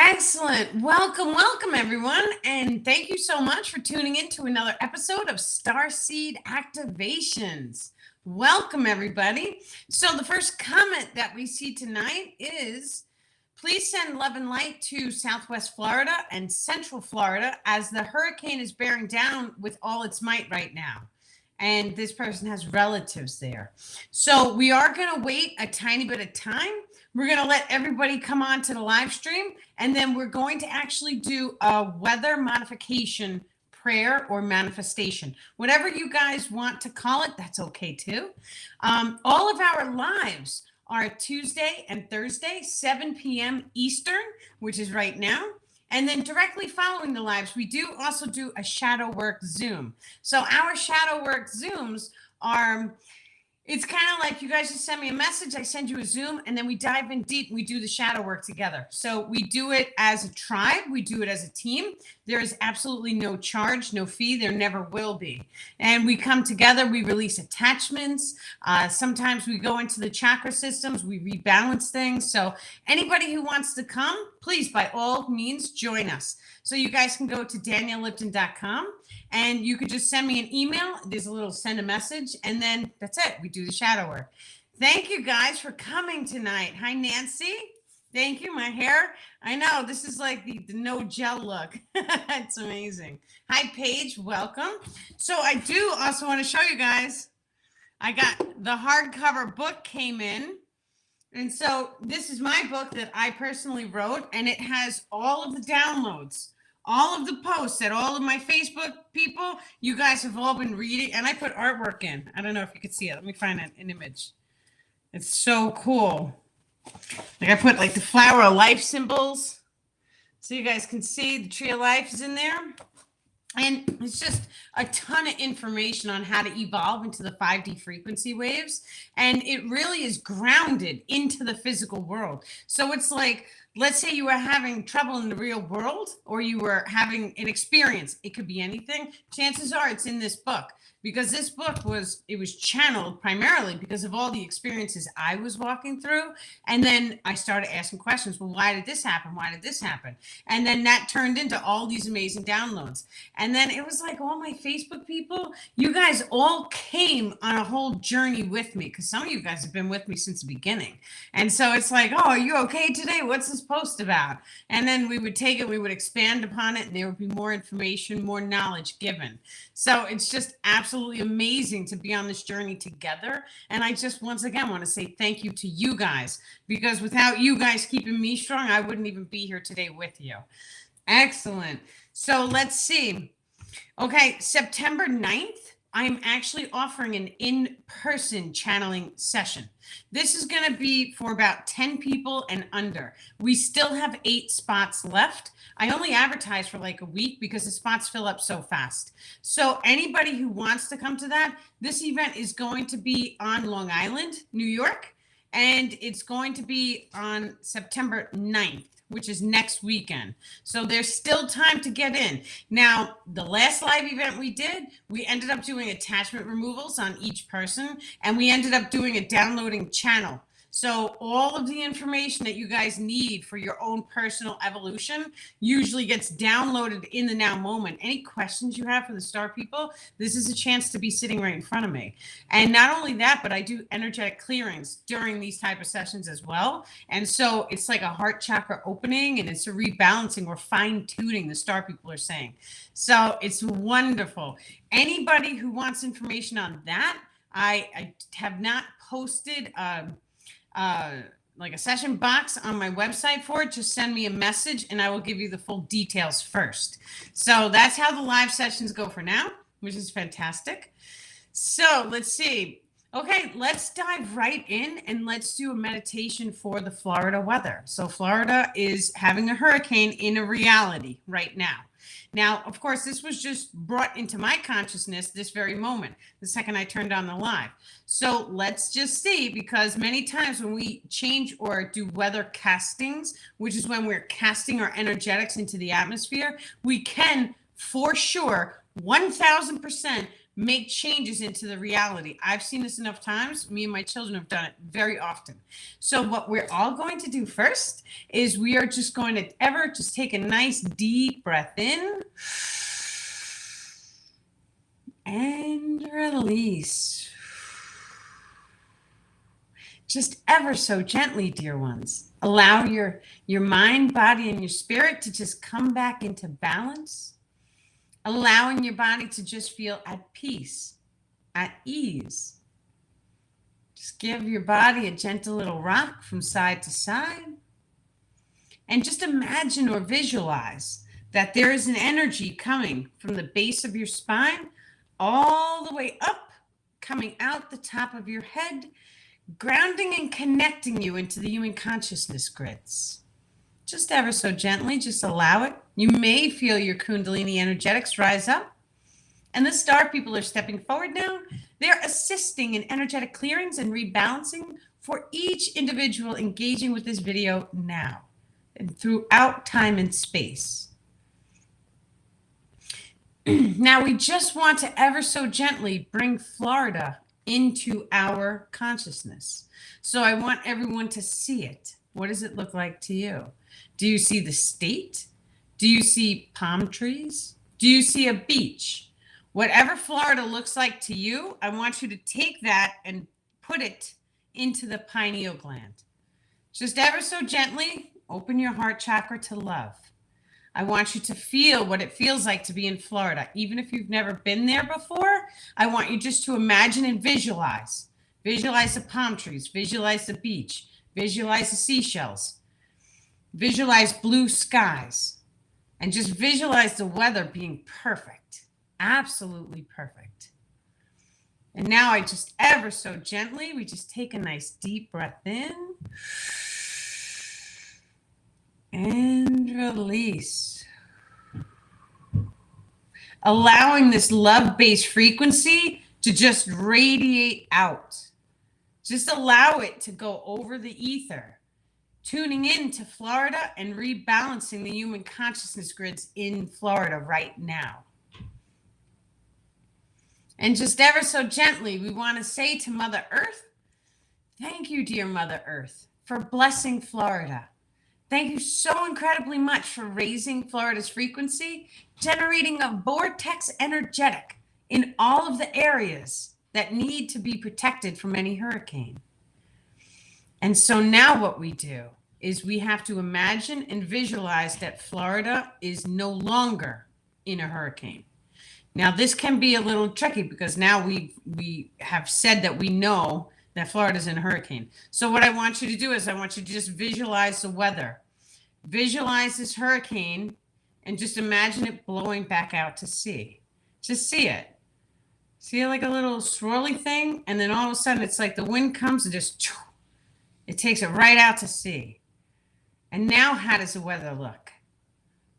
Excellent. Welcome, everyone. And thank you so much for tuning in to another episode of Starseed Activations. Welcome, everybody. So, the first comment that we see tonight is please send love and light to Southwest Florida and Central Florida as the hurricane is bearing down with all its might right now. And this person has relatives there. So, we are going to wait a tiny bit of time. We're going to let everybody come on to the live stream, and then we're going to actually do a weather modification prayer or manifestation. Whatever you guys want to call it, that's okay too. All of our lives are Tuesday and Thursday, 7 p.m. Eastern, which is right now. And then directly following the lives, we do also do a shadow work Zoom. So our shadow work Zooms are... It's kind of like you guys just send me a message, I send you a Zoom, and then we dive in deep. We do the shadow work together. So we do it as a tribe. We do it as a team. There is absolutely no charge, no fee. There never will be. And we come together. We release attachments. Sometimes we go into the chakra systems. We rebalance things. So anybody who wants to come, please, by all means, join us. So you guys can go to daniellipton.com. And you could just send me an email. There's a little send a message. And then that's it. We do the shadow work. Thank you guys for coming tonight. Hi, Nancy. Thank you. My hair. I know this is like the no gel look. It's amazing. Hi, Paige. Welcome. So I do also want to show you guys. I got the hardcover book came in. And so this is my book that I personally wrote. And it has all of the downloads. All of the posts that all of my Facebook people, you guys have all been reading. And I put artwork in. I don't know if you could see it. Let me find an image. It's so cool. Like I put like the flower of life symbols. So you guys can see the tree of life is in there. And it's just a ton of information on how to evolve into the 5D frequency waves. And it really is grounded into the physical world. So it's like, let's say you were having trouble in the real world or you were having an experience. It could be anything. Chances are it's in this book because this book was channeled primarily because of all the experiences I was walking through. And then I started asking questions. Well, why did this happen? Why did this happen? And then that turned into all these amazing downloads. And then it was like all my Facebook people, you guys all came on a whole journey with me because some of you guys have been with me since the beginning. And so it's like, oh, are you okay today? What's this post about? And then we would take it, we would expand upon it, and there would be more information, more knowledge given. So it's just absolutely amazing to be on this journey together. And I just once again want to say thank you to you guys, because without you guys keeping me strong, I wouldn't even be here today with you. Excellent. So let's see. Okay, September 9th. I'm actually offering an in-person channeling session. This is going to be for about 10 people and under. We still have 8 spots left. I only advertise for like a week because the spots fill up so fast. So anybody who wants to come to that, this event is going to be on Long Island, New York, and it's going to be on September 9th. Which is next weekend. So there's still time to get in. Now, the last live event we did, we ended up doing attachment removals on each person, and we ended up doing a downloading channel. So all of the information that you guys need for your own personal evolution usually gets downloaded in the now moment. Any questions you have for the star people, this is a chance to be sitting right in front of me. And not only that, but I do energetic clearings during these type of sessions as well. And so it's like a heart chakra opening and it's a rebalancing. We're fine tuning, the star people are saying. So it's wonderful. Anybody who wants information on that, I have not posted like a session box on my website for it. Just send me a message and I will give you the full details first. So that's how the live sessions go for now, which is fantastic. So let's see. Okay, let's dive right in and let's do a meditation for the Florida weather. So Florida is having a hurricane in a reality right now. Now, of course, this was just brought into my consciousness this very moment, the second I turned on the live. So let's just see, because many times when we change or do weather castings, which is when we're casting our energetics into the atmosphere, we can, for sure, 1000% make changes into the reality. I've seen this enough times. Me and my children have done it very often. So what we're all going to do first is we are just going to just take a nice deep breath in and release. Just ever so gently, dear ones. Allow your mind, body, and your spirit to just come back into balance. Allowing your body to just feel at peace, at ease. Just give your body a gentle little rock from side to side. And just imagine or visualize that there is an energy coming from the base of your spine all the way up, coming out the top of your head, grounding and connecting you into the human consciousness grids. Just ever so gently, just allow it. You may feel your Kundalini energetics rise up. And the star people are stepping forward now. They're assisting in energetic clearings and rebalancing for each individual engaging with this video now and throughout time and space. Now, we just want to ever so gently bring Florida into our consciousness. So I want everyone to see it. What does it look like to you? Do you see the state? Do you see palm trees? Do you see a beach? Whatever Florida looks like to you, I want you to take that and put it into the pineal gland. Just ever so gently, open your heart chakra to love. I want you to feel what it feels like to be in Florida. Even if you've never been there before, I want you just to imagine and visualize. Visualize the palm trees, visualize the beach, visualize the seashells, visualize blue skies, and just visualize the weather being perfect, absolutely perfect. And now I just ever so gently, we just take a nice deep breath in and release. Allowing this love-based frequency to just radiate out. Just allow it to go over the ether, tuning in to Florida and rebalancing the human consciousness grids in Florida right now. And just ever so gently, we want to say to Mother Earth, thank you, dear Mother Earth, for blessing Florida. Thank you so incredibly much for raising Florida's frequency, generating a vortex energetic in all of the areas that need to be protected from any hurricane. And so now what we do is we have to imagine and visualize that Florida is no longer in a hurricane. Now, this can be a little tricky because now we have said that we know that Florida's in a hurricane. So what I want you to do is I want you to just visualize the weather. Visualize this hurricane and just imagine it blowing back out to sea. Just see it. See it like a little swirly thing? And then all of a sudden it's like the wind comes and just, it takes it right out to sea. And now how does the weather look?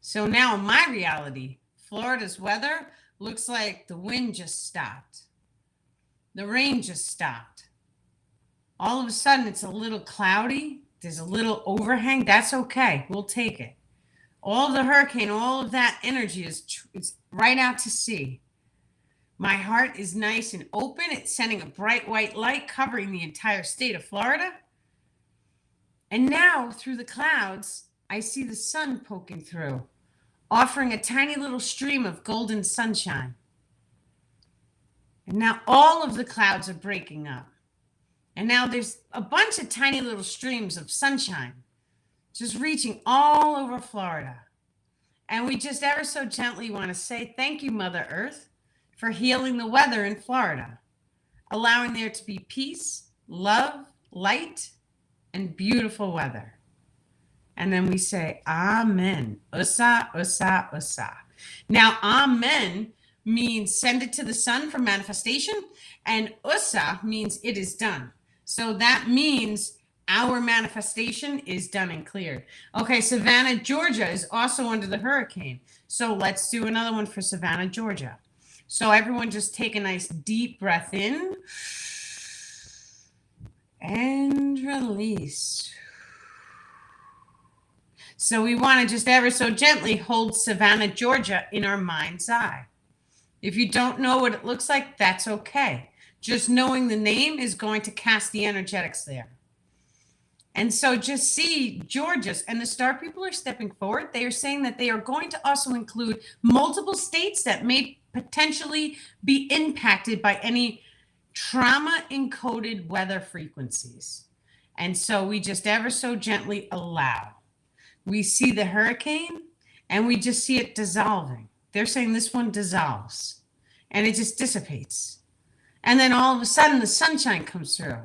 So now in my reality, Florida's weather looks like the wind just stopped. The rain just stopped. All of a sudden, it's a little cloudy. There's a little overhang. That's okay. We'll take it. All of the hurricane, all of that energy is right out to sea. My heart is nice and open. It's sending a bright white light covering the entire state of Florida. And now, through the clouds, I see the sun poking through, offering a tiny little stream of golden sunshine. And now all of the clouds are breaking up. And now there's a bunch of tiny little streams of sunshine just reaching all over Florida. And we just ever so gently want to say thank you, Mother Earth, for healing the weather in Florida, allowing there to be peace, love, light, and beautiful weather. And then we say, Amen. Usa, usa, usa. Now, Amen means send it to the sun for manifestation, and Usa means it is done. So that means our manifestation is done and cleared. Okay, Savannah, Georgia is also under the hurricane. So let's do another one for Savannah, Georgia. So everyone just take a nice deep breath in and release. So we want to just ever so gently hold Savannah, Georgia in our mind's eye. If you don't know what it looks like, that's okay. Just knowing the name is going to cast the energetics there. And so just see Georgia's, and the star people are stepping forward. They are saying that they are going to also include multiple states that may potentially be impacted by any trauma encoded weather frequencies. And so we just ever so gently allow. We see the hurricane and we just see it dissolving. They're saying this one dissolves and it just dissipates. And then all of a sudden the sunshine comes through.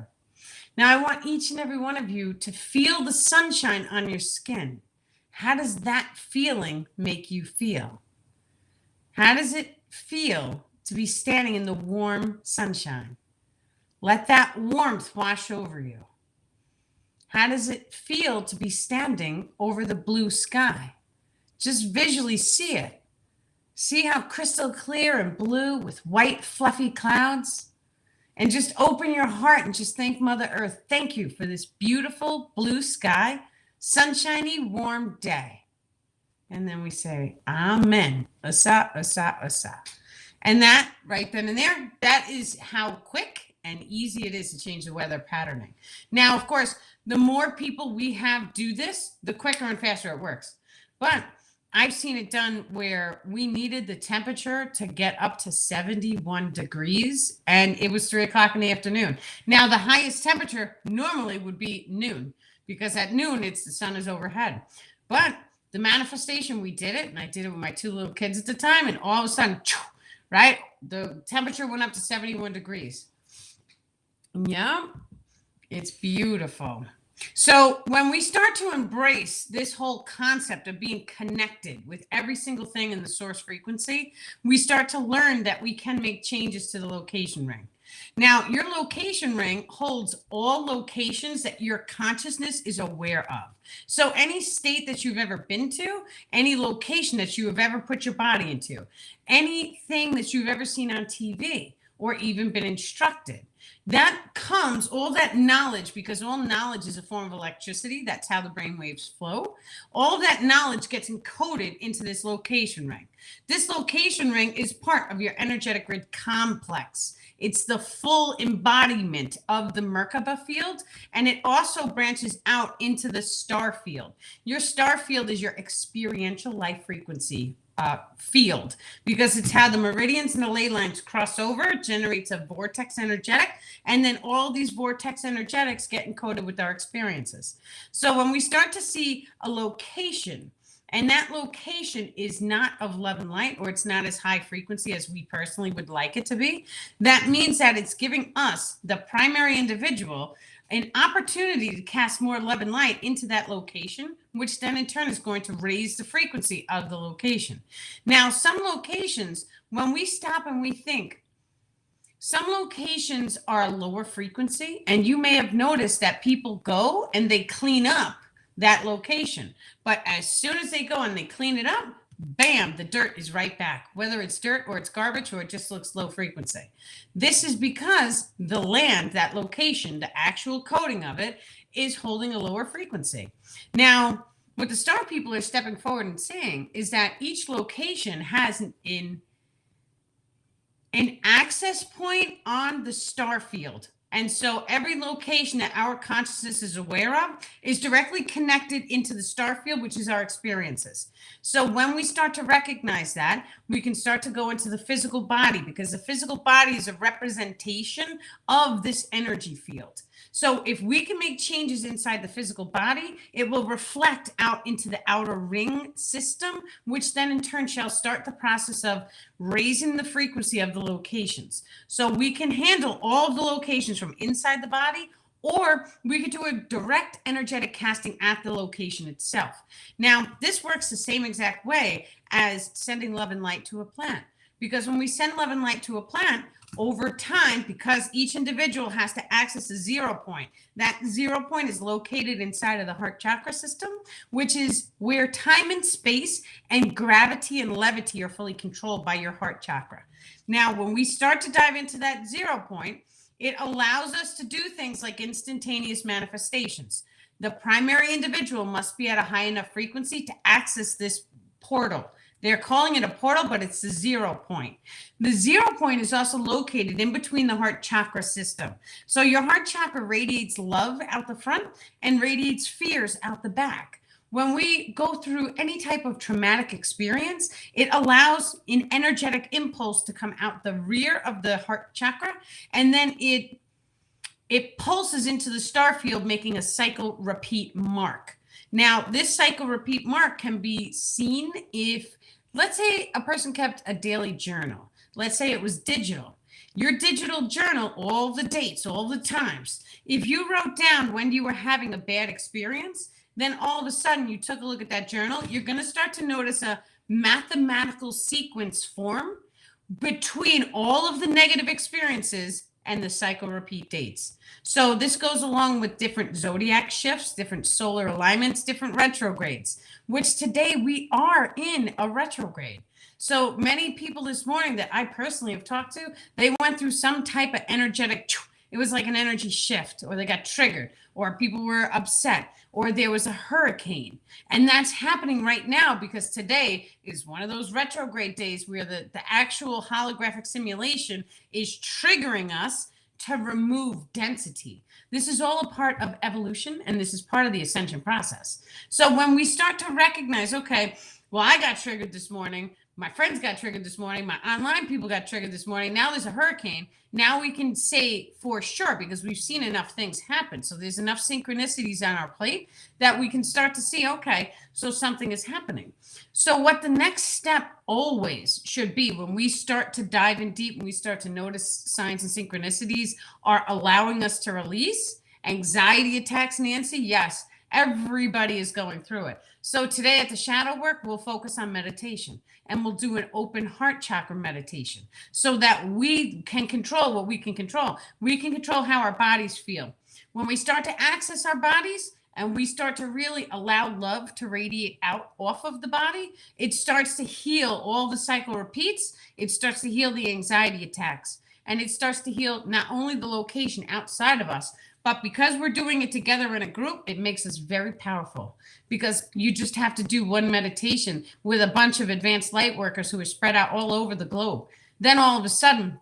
Now I want each and every one of you to feel the sunshine on your skin. How does that feeling make you feel? How does it feel to be standing in the warm sunshine? Let that warmth wash over you. How does it feel to be standing over the blue sky? Just visually see it. See how crystal clear and blue with white fluffy clouds? And just open your heart and just thank Mother Earth. Thank you for this beautiful blue sky, sunshiny, warm day. And then we say, Amen. Asa, asa, asa. And that right then and there, that is how quick and easy it is to change the weather patterning. Now, of course, the more people we have do this, the quicker and faster it works. But I've seen it done where we needed the temperature to get up to 71 degrees, and it was 3 o'clock in the afternoon. Now, the highest temperature normally would be noon, because at noon, the sun is overhead. But the manifestation, we did it, and I did it with my 2 little kids at the time, and all of a sudden, right, the temperature went up to 71 degrees. Yeah, it's beautiful. So when we start to embrace this whole concept of being connected with every single thing in the source frequency, we start to learn that we can make changes to the location ring. Now, your location ring holds all locations that your consciousness is aware of. So any state that you've ever been to, any location that you have ever put your body into, anything that you've ever seen on TV or even been instructed, that comes, all that knowledge, because all knowledge is a form of electricity. That's how the brain waves flow. All that knowledge gets encoded into this location ring. This location ring is part of your energetic grid complex. It's the full embodiment of the Merkaba field, and it also branches out into the star field. Your star field is your experiential life frequency field, because it's how the meridians and the ley lines cross over, generates a vortex energetic, and then all these vortex energetics get encoded with our experiences. So when we start to see a location, and that location is not of love and light, or it's not as high frequency as we personally would like it to be, that means that it's giving us, the primary individual, an opportunity to cast more love and light into that location, which then in turn is going to raise the frequency of the location. Now, some locations, when we stop and we think, some locations are a lower frequency, and you may have noticed that people go and they clean up that location. But as soon as they go and they clean it up, bam, the dirt is right back, whether it's dirt or it's garbage or it just looks low frequency. This is because the land, that location, the actual coding of it is holding a lower frequency. Now, what the star people are stepping forward and saying is that each location has an access point on the star field. And so every location that our consciousness is aware of is directly connected into the star field, which is our experiences. So when we start to recognize that, we can start to go into the physical body, because the physical body is a representation of this energy field. So if we can make changes inside the physical body, it will reflect out into the outer ring system, which then in turn shall start the process of raising the frequency of the locations. So we can handle all of the locations from inside the body, or we could do a direct energetic casting at the location itself. Now, this works the same exact way as sending love and light to a plant, because when we send love and light to a plant, over time, because each individual has to access a 0 point, that 0 point is located inside of the heart chakra system, which is where time and space and gravity and levity are fully controlled by your heart chakra. Now, when we start to dive into that 0 point, it allows us to do things like instantaneous manifestations. The primary individual must be at a high enough frequency to access this portal, They're calling it a portal, but it's the 0 point. The 0 point is also located in between the heart chakra system. So your heart chakra radiates love out the front and radiates fears out the back. When we go through any type of traumatic experience, it allows an energetic impulse to come out the rear of the heart chakra, and then it pulses into the star field, making a cycle repeat mark. Now, this cycle repeat mark can be seen if, let's say, a person kept a daily journal. Let's say it was digital. Your digital journal, all the dates, all the times. If you wrote down when you were having a bad experience, then all of a sudden you took a look at that journal, you're going to start to notice a mathematical sequence form between all of the negative experiences and the cycle repeat dates. So this goes along with different zodiac shifts, different solar alignments, different retrogrades, which today we are in a retrograde. So many people this morning that I personally have talked to, they went through some type of energetic, it was like an energy shift, or they got triggered, or people were upset, or there was a hurricane. And that's happening right now because today is one of those retrograde days where the actual holographic simulation is triggering us to remove density. This is all a part of evolution, and this is part of the ascension process. So when we start to recognize, okay, well, I got triggered this morning, my friends got triggered this morning, my online people got triggered this morning, now there's a hurricane. Now we can say for sure, because we've seen enough things happen. So there's enough synchronicities on our plate that we can start to see, okay, so something is happening. So what the next step always should be when we start to dive in deep, when we start to notice signs and synchronicities are allowing us to release anxiety attacks, Nancy, yes, everybody is going through it. So today at the shadow work, we'll focus on meditation, and we'll do an open heart chakra meditation so that we can control what we can control. We can control how our bodies feel. When we start to access our bodies and we start to really allow love to radiate out off of the body, it starts to heal all the cycle repeats. It starts to heal the anxiety attacks, and it starts to heal not only the location outside of us, but because we're doing it together in a group, it makes us very powerful, because you just have to do one meditation with a bunch of advanced light workers who are spread out all over the globe. Then all of a sudden,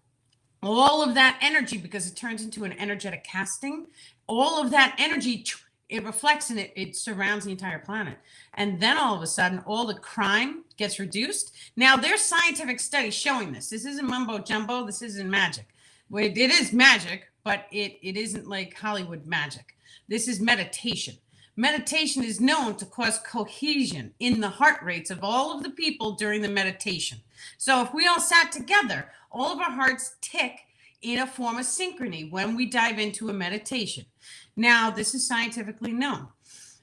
all of that energy, because it turns into an energetic casting, all of that energy, it reflects and it surrounds the entire planet. And then all of a sudden, all the crime gets reduced. Now, there's scientific studies showing this. This isn't mumbo jumbo. This isn't magic. It is magic, but it isn't like Hollywood magic. This is meditation. Meditation is known to cause cohesion in the heart rates of all of the people during the meditation. So if we all sat together, all of our hearts tick in a form of synchrony when we dive into a meditation. Now, this is scientifically known.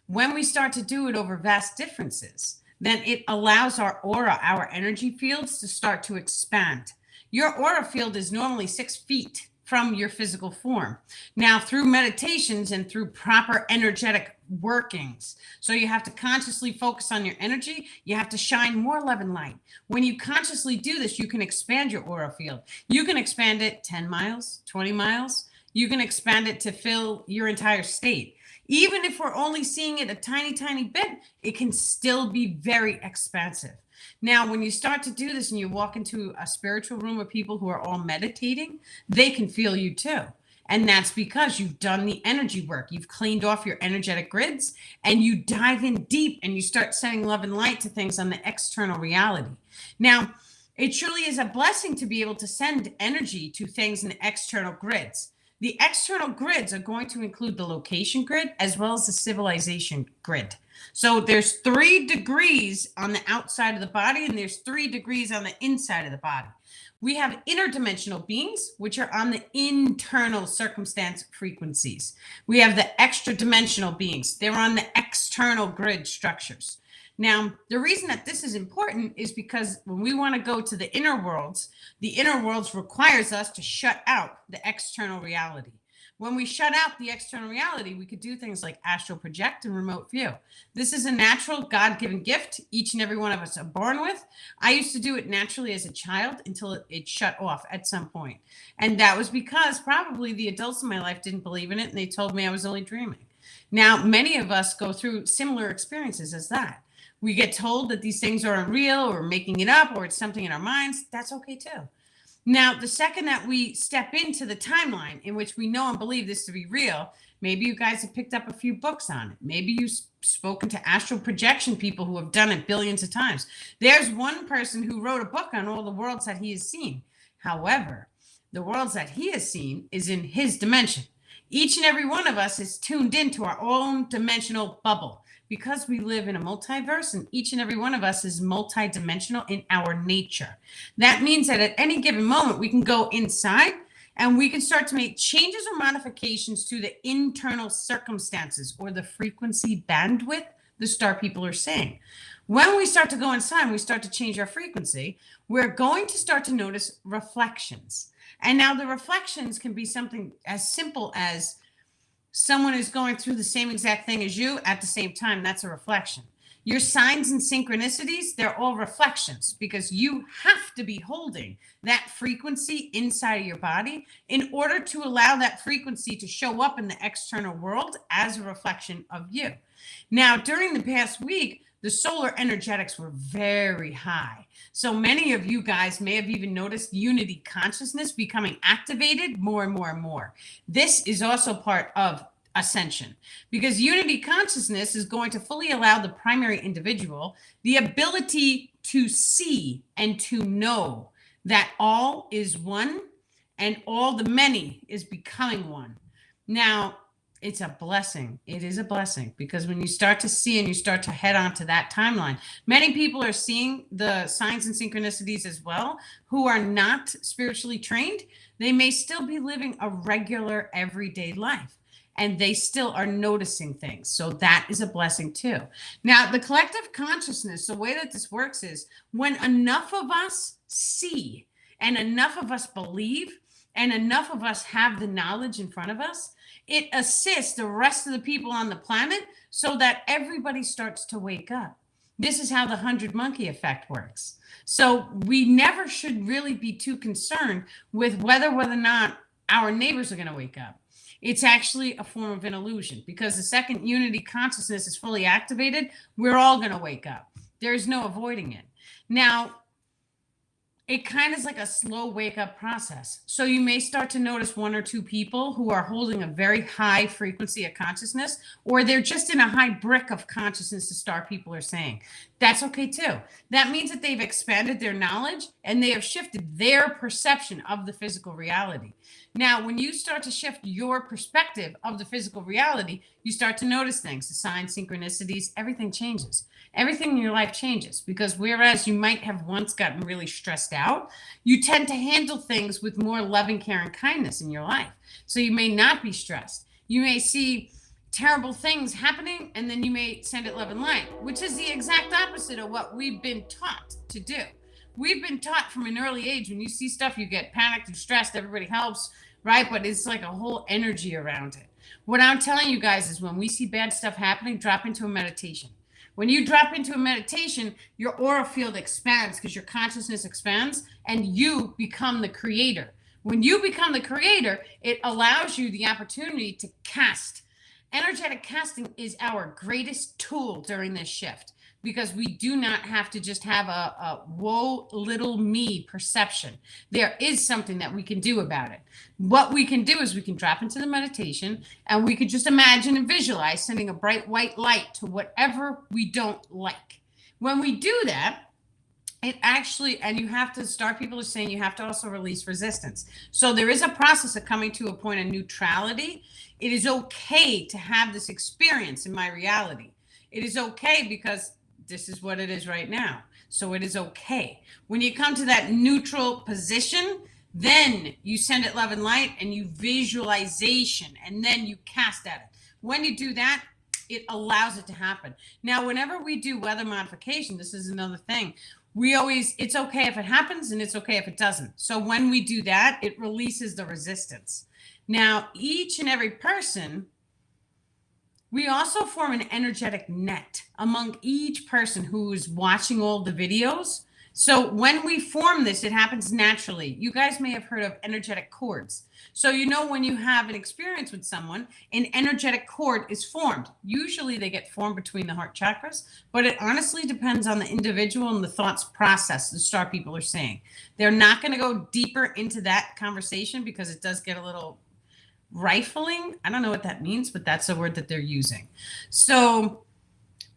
When we start to do it over vast differences, then it allows our aura, our energy fields, to start to expand. Your aura field is normally 6 feet from your physical form. Now, through meditations and through proper energetic workings, so you have to consciously focus on your energy, you have to shine more love and light. When you consciously do this, you can expand your aura field. You can expand it 10 miles, 20 miles. You can expand it to fill your entire state. Even if we're only seeing it a tiny, tiny bit, it can still be very expansive. Now, when you start to do this and you walk into a spiritual room of people who are all meditating, they can feel you too. And that's because you've done the energy work. You've cleaned off your energetic grids, and you dive in deep and you start sending love and light to things on the external reality. Now, it truly is a blessing to be able to send energy to things in the external grids. The external grids are going to include the location grid as well as the civilization grid. So there's 3 degrees on the outside of the body, and there's 3 degrees on the inside of the body. We have interdimensional beings, which are on the internal circumstance frequencies. We have the extra dimensional beings. They're on the external grid structures. Now, the reason that this is important is because when we want to go to the inner worlds requires us to shut out the external reality. When we shut out the external reality, we could do things like astral project and remote view. This is a natural God-given gift each and every one of us are born with. I used to do it naturally as a child until it shut off at some point. And that was because probably the adults in my life didn't believe in it, and they told me I was only dreaming. Now, many of us go through similar experiences as that. we get told that these things aren't real or making it up or it's something in our minds, that's okay too. Now, the second that we step into the timeline in which we know and believe this to be real, maybe you guys have picked up a few books on it. Maybe you've spoken to astral projection people who have done it billions of times. There's one person who wrote a book on all the worlds that he has seen. However, the worlds that he has seen is in his dimension. Each and every one of us is tuned into our own dimensional bubble because we live in a multiverse, and each and every one of us is multidimensional in our nature. That means that at any given moment, we can go inside and we can start to make changes or modifications to the internal circumstances or the frequency bandwidth the star people are saying. When we start to go inside, we start to change our frequency, we're going to start to notice reflections. And now the reflections can be something as simple as someone is going through the same exact thing as you at the same time. That's a reflection. Your signs and synchronicities, they're all reflections because you have to be holding that frequency inside of your body in order to allow that frequency to show up in the external world as a reflection of you. Now, during the past week, the solar energetics were very high. So many of you guys may have even noticed unity consciousness becoming activated more and more and more. This is also part of ascension because unity consciousness is going to fully allow the primary individual the ability to see and to know that all is one and all the many is becoming one. Now, it's a blessing. It is a blessing because when you start to see and you start to head on to that timeline, many people are seeing the signs and synchronicities as well who are not spiritually trained. They may still be living a regular everyday life and they still are noticing things. So that is a blessing too. Now, the collective consciousness, the way that this works is when enough of us see and enough of us believe and enough of us have the knowledge in front of us, it assists the rest of the people on the planet so that everybody starts to wake up. This is how the 100 monkey effect works. So we never should really be too concerned with whether or not our neighbors are going to wake up. It's actually a form of an illusion because the second unity consciousness is fully activated, we're all going to wake up. There's no avoiding it. Now, it kind of is like a slow wake up process. So you may start to notice one or two people who are holding a very high frequency of consciousness, or they're just in a high brick of consciousness, the star people are saying. That's okay too. That means that they've expanded their knowledge and they have shifted their perception of the physical reality. Now, when you start to shift your perspective of the physical reality, you start to notice things, the signs, synchronicities, everything changes. Everything in your life changes because whereas you might have once gotten really stressed out, you tend to handle things with more loving, care, and kindness in your life. So you may not be stressed. You may see terrible things happening and then you may send it love and light, which is the exact opposite of what we've been taught to do. We've been taught from an early age, when you see stuff, you get panicked and stressed, everybody helps, right? But it's like a whole energy around it. What I'm telling you guys is when we see bad stuff happening, drop into a meditation. When you drop into a meditation, your aura field expands because your consciousness expands and you become the creator. When you become the creator, it allows you the opportunity to cast. Energetic casting is our greatest tool during this shift because we do not have to just have a woe little me perception. There is something that we can do about it. What we can do is we can drop into the meditation and we could just imagine and visualize sending a bright white light to whatever we don't like. When we do that, it actually, and you have to start, people are saying you have to also release resistance. So there is a process of coming to a point of neutrality. It is okay to have this experience in my reality. It is okay because this is what it is right now. So it is okay. When you come to that neutral position, then you send it love and light and you visualization and then you cast at it. When you do that, it allows it to happen. Now, whenever we do weather modification, this is another thing. It's okay if it happens and it's okay if it doesn't. So when we do that, it releases the resistance. Now, each and every person, we also form an energetic net among each person who is watching all the videos. So when we form this, it happens naturally. You guys may have heard of energetic cords. So when you have an experience with someone, an energetic cord is formed. Usually they get formed between the heart chakras, but it honestly depends on the individual and the thoughts process the star people are saying. They're not going to go deeper into that conversation because it does get a little rifling. I don't know what that means, but that's the word that they're using. So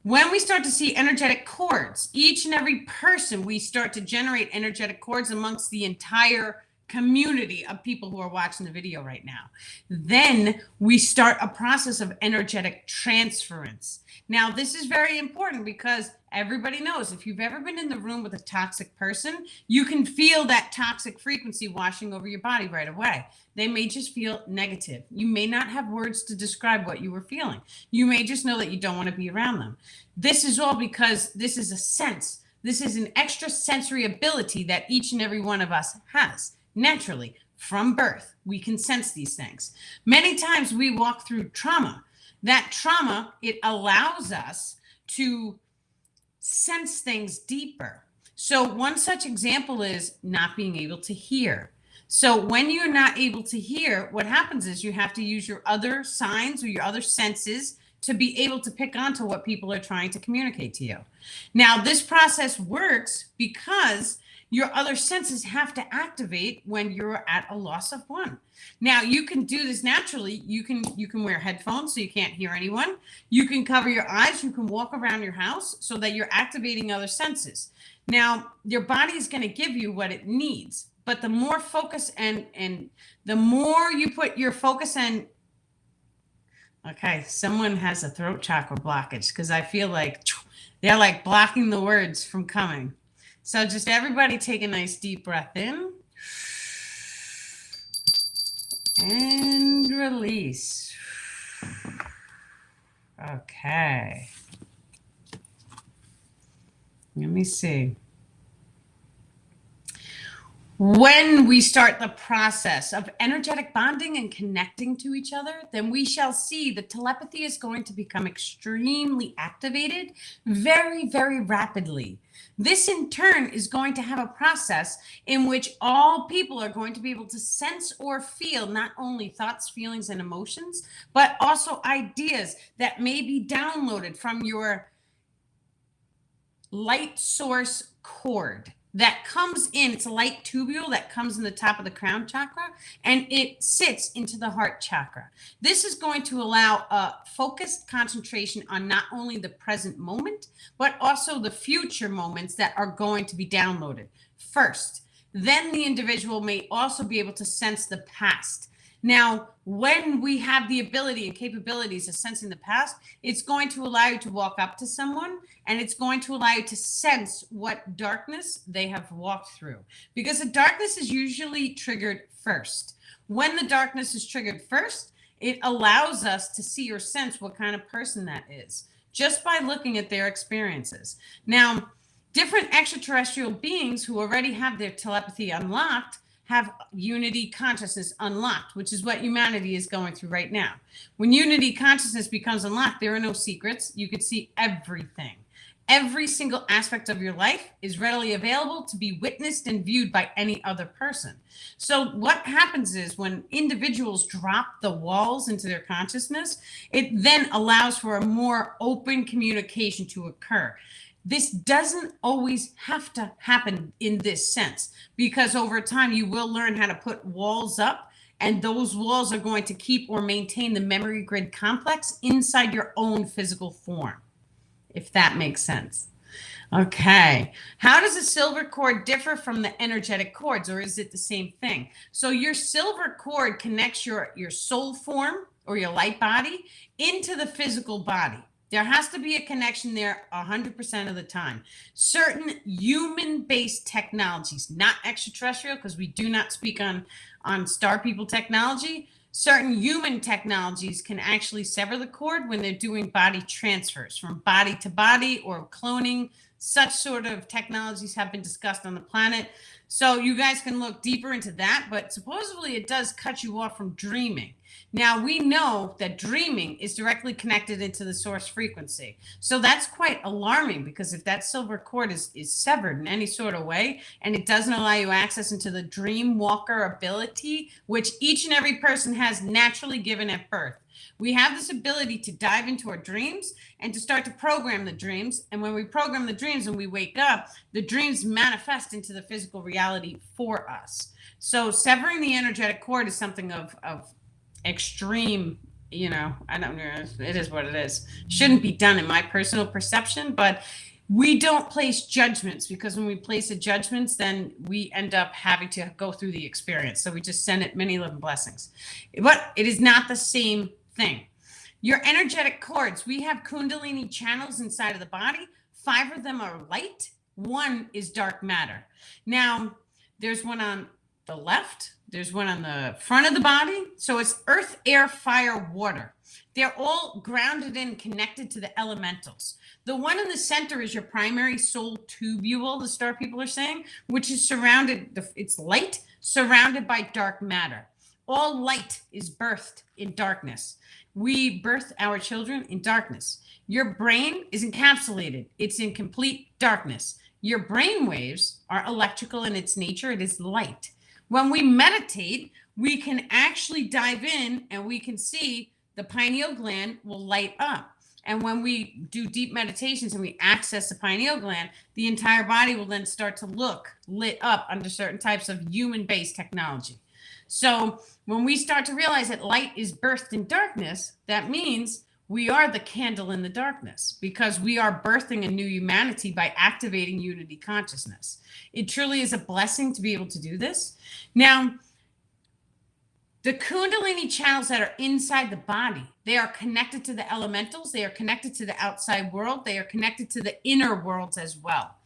when we start to see energetic cords, each and every person, we start to generate energetic cords amongst the entire community of people who are watching the video right now. Then we start a process of energetic transference. Now, this is very important because everybody knows if you've ever been in the room with a toxic person, you can feel that toxic frequency washing over your body right away. They may just feel negative. You may not have words to describe what you were feeling. You may just know that you don't want to be around them. This is all because this is a sense. This is an extra sensory ability that each and every one of us has. Naturally, from birth, we can sense these things. Many times we walk through trauma. That trauma, it allows us to sense things deeper. So one such example is not being able to hear. So when you're not able to hear, what happens is you have to use your other signs or your other senses to be able to pick onto what people are trying to communicate to you. Now, this process works because your other senses have to activate when you're at a loss of one. Now, you can do this naturally. You can wear headphones so you can't hear anyone. You can cover your eyes. You can walk around your house so that you're activating other senses. Now, your body is going to give you what it needs, but the more focus and the more you put your focus in. Okay, someone has a throat chakra blockage because I feel like they're like blocking the words from coming. So just everybody take a nice deep breath in and release. Okay. Let me see. When we start the process of energetic bonding and connecting to each other, then we shall see that telepathy is going to become extremely activated very, very rapidly. This in turn is going to have a process in which all people are going to be able to sense or feel not only thoughts, feelings, and emotions, but also ideas that may be downloaded from your light source cord that comes in. It's a light tubule that comes in the top of the crown chakra, and it sits into the heart chakra. This is going to allow a focused concentration on not only the present moment, but also the future moments that are going to be downloaded first. Then the individual may also be able to sense the past. Now, when we have the ability and capabilities of sensing the past, it's going to allow you to walk up to someone and it's going to allow you to sense what darkness they have walked through. Because the darkness is usually triggered first. When the darkness is triggered first, it allows us to see or sense what kind of person that is just by looking at their experiences. Now, different extraterrestrial beings who already have their telepathy unlocked have unity consciousness unlocked, which is what humanity is going through right now. When unity consciousness becomes unlocked, there are no secrets. You can see everything. Every single aspect of your life is readily available to be witnessed and viewed by any other person. So what happens is when individuals drop the walls into their consciousness, it then allows for a more open communication to occur. This doesn't always have to happen in this sense, because over time you will learn how to put walls up, and those walls are going to keep or maintain the memory grid complex inside your own physical form, if that makes sense. Okay. How does a silver cord differ from the energetic cords, or is it the same thing? So your silver cord connects your soul form or your light body into the physical body. There has to be a connection there 100% of the time. Certain human-based technologies, not extraterrestrial, because we do not speak on star people technology. Certain human technologies can actually sever the cord when they're doing body transfers from body to body or cloning such sort of technologies have been discussed on the planet. So you guys can look deeper into that, but supposedly it does cut you off from dreaming. Now we know that dreaming is directly connected into the source frequency. So that's quite alarming, because if that silver cord is severed in any sort of way, and it doesn't allow you access into the dream walker ability, which each and every person has naturally given at birth. We have this ability to dive into our dreams and to start to program the dreams. And when we program the dreams and we wake up, the dreams manifest into the physical reality for us. So severing the energetic cord is something of extreme, I don't know, it is what it is. Shouldn't be done in my personal perception, but we don't place judgments, because when we place the judgments, then we end up having to go through the experience. So we just send it many love and blessings. But it is not the same thing. Your energetic cords, we have Kundalini channels inside of the body. 5 of them are light. 1 is dark matter. Now, there's one on the left. There's one on the front of the body. So it's earth, air, fire, water. They're all grounded and connected to the elementals. The one in the center is your primary soul tubule, the star people are saying, which is surrounded, it's light, surrounded by dark matter. All light is birthed in darkness. We birth our children in darkness. Your brain is encapsulated. It's in complete darkness. Your brain waves are electrical in its nature. It is light. When we meditate, we can actually dive in and we can see the pineal gland will light up. And when we do deep meditations and we access the pineal gland, the entire body will then start to look lit up under certain types of human-based technology. So when we start to realize that light is birthed in darkness, that means we are the candle in the darkness, because we are birthing a new humanity by activating unity consciousness. It truly is a blessing to be able to do this. Now, the Kundalini channels that are inside the body, they are connected to the elementals. They are connected to the outside world. They are connected to the inner worlds as well.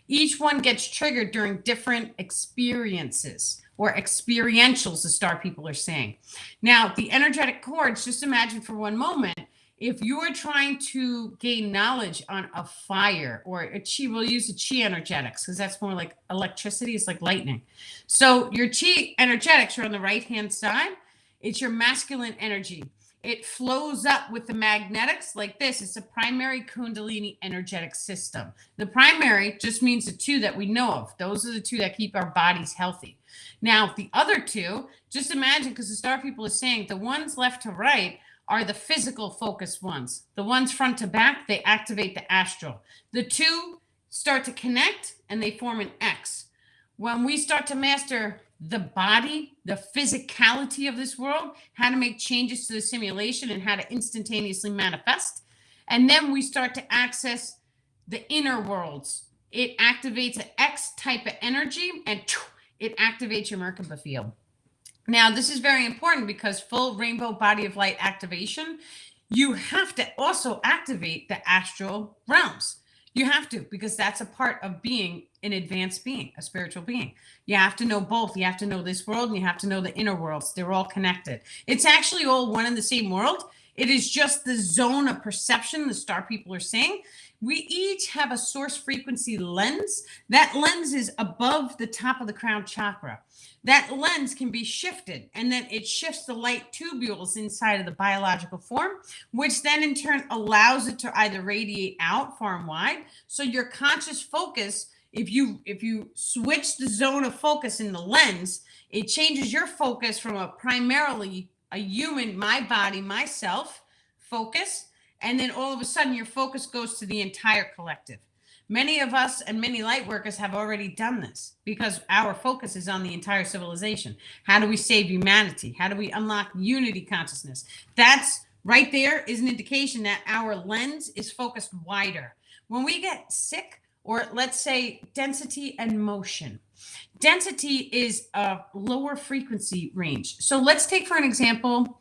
Each one gets triggered during different experiences, or experientials, the star people are saying. Now, the energetic cords, just imagine for one moment, if you are trying to gain knowledge on a fire or a chi, we'll use the chi energetics, because that's more like electricity. It's like lightning. So your chi energetics are on the right-hand side. It's your masculine energy. It flows up with the magnetics like this. It's a primary Kundalini energetic system. The primary just means the 2 that we know of. Those are the 2 that keep our bodies healthy. Now, the other 2, just imagine, because the star people are saying the ones left to right are the physical focused ones. The ones front to back, they activate the astral. The 2 start to connect and they form an X. When we start to master the body, the physicality of this world, how to make changes to the simulation and how to instantaneously manifest, and then we start to access the inner worlds, it activates an X type of energy, and it activates your Merkaba field. Now, this is very important, because full rainbow body of light activation, you have to also activate the astral realms. You have to, because that's a part of being an advanced being, a spiritual being. You have to know both. You have to know this world and you have to know the inner worlds. They're all connected. It's actually all one and the same world. It is just the zone of perception, the star people are saying. We each have a source frequency lens. That lens is above the top of the crown chakra. That lens can be shifted, and then it shifts the light tubules inside of the biological form, which then in turn allows it to either radiate out far and wide. So your conscious focus, if you switch the zone of focus in the lens, it changes your focus from a primarily a human, my body, myself focus, and then all of a sudden your focus goes to the entire collective. Many of us and many light workers have already done this, because our focus is on the entire civilization. How do we save humanity? How do we unlock unity consciousness? That's right there is an indication that our lens is focused wider. When we get sick, or let's say density and motion. Density is a lower frequency range. So let's take for an example,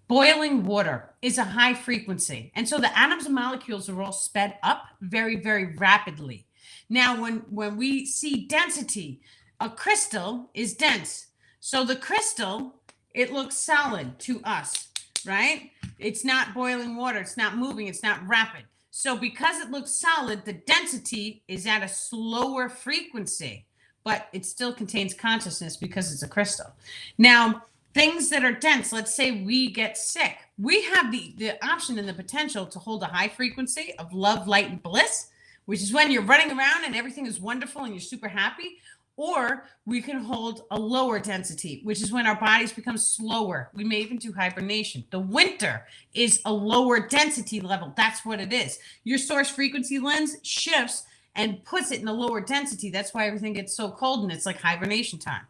boiling water is a high frequency. And so the atoms and molecules are all sped up very, very rapidly. Now, when we see density, a crystal is dense. So the crystal, it looks solid to us, right? It's not boiling water. It's not moving. It's not rapid. So because it looks solid, the density is at a slower frequency, but it still contains consciousness because it's a crystal. Now, things that are dense, let's say we get sick, we have the option and the potential to hold a high frequency of love, light, and bliss, which is when you're running around and everything is wonderful and you're super happy. Or we can hold a lower density, which is when our bodies become slower. We may even do hibernation. The winter is a lower density level. That's what it is. Your source frequency lens shifts and puts it in a lower density. That's why everything gets so cold and it's like hibernation time.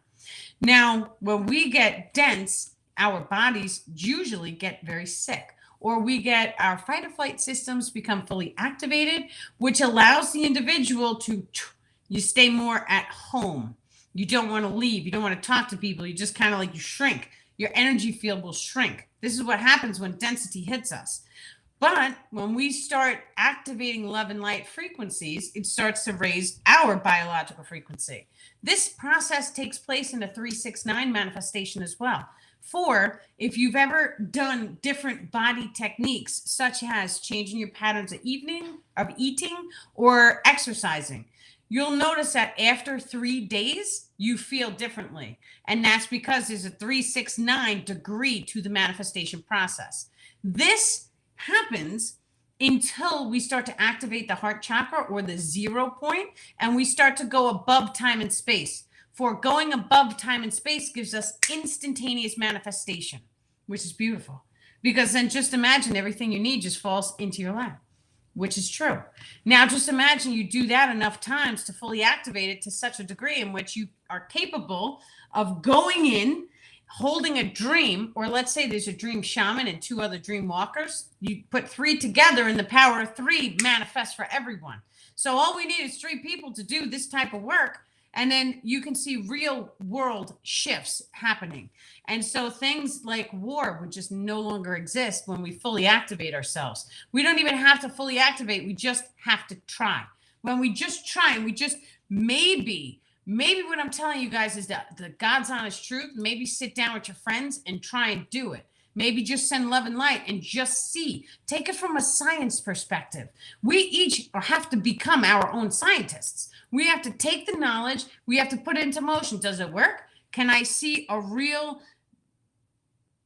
Now, when we get dense, our bodies usually get very sick, or we get our fight or flight systems become fully activated, which allows the individual to you stay more at home. You don't want to leave. You don't want to talk to people. You just kind of like you shrink. Your energy field will shrink. This is what happens when density hits us. But when we start activating love and light frequencies, it starts to raise our biological frequency. This process takes place in a 369 manifestation as well. For if you've ever done different body techniques, such as changing your patterns of eating or exercising, you'll notice that after 3 days, you feel differently. And that's because there's a 369 degree to the manifestation process. This happens until we start to activate the heart chakra or the 0 point, and we start to go above time and space. For going above time and space gives us instantaneous manifestation, which is beautiful. Because then just imagine everything you need just falls into your lap. Which is true. Now, just imagine you do that enough times to fully activate it to such a degree in which you are capable of going in, holding a dream, or let's say there's a dream shaman and 2 other dream walkers. You put 3 together and the power of 3 manifests for everyone. So all we need is 3 people to do this type of work. And then you can see real world shifts happening. And so things like war would just no longer exist when we fully activate ourselves. We don't even have to fully activate. We just have to try. When we just try and we just maybe what I'm telling you guys is that the God's honest truth, maybe sit down with your friends and try and do it. Maybe just send love and light and just see. Take it from a science perspective. We each have to become our own scientists. We have to take the knowledge. We have to put it into motion. Does it work? Can I see a real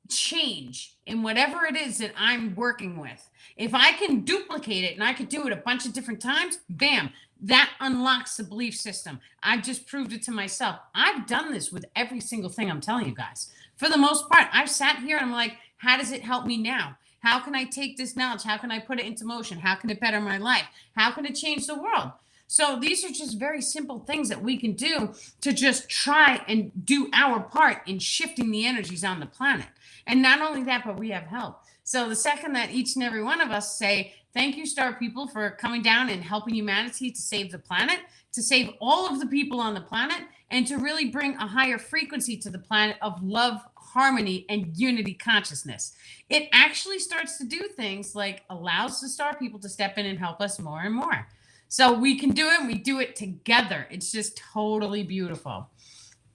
change in whatever it is that I'm working with? If I can duplicate it and I could do it a bunch of different times, bam, that unlocks the belief system. I've just proved it to myself. I've done this with every single thing I'm telling you guys. For the most part, I've sat here and I'm like, how does it help me now? How can I take this knowledge? How can I put it into motion? How can it better my life? How can it change the world? So these are just very simple things that we can do to just try and do our part in shifting the energies on the planet. And not only that, but we have help. So the second that each and every one of us say, thank you, Star People, for coming down and helping humanity to save the planet, to save all of the people on the planet, and to really bring a higher frequency to the planet of love, harmony, and unity consciousness. It actually starts to do things like allows the Star People to step in and help us more and more. So we can do it, and we do it together. It's just totally beautiful.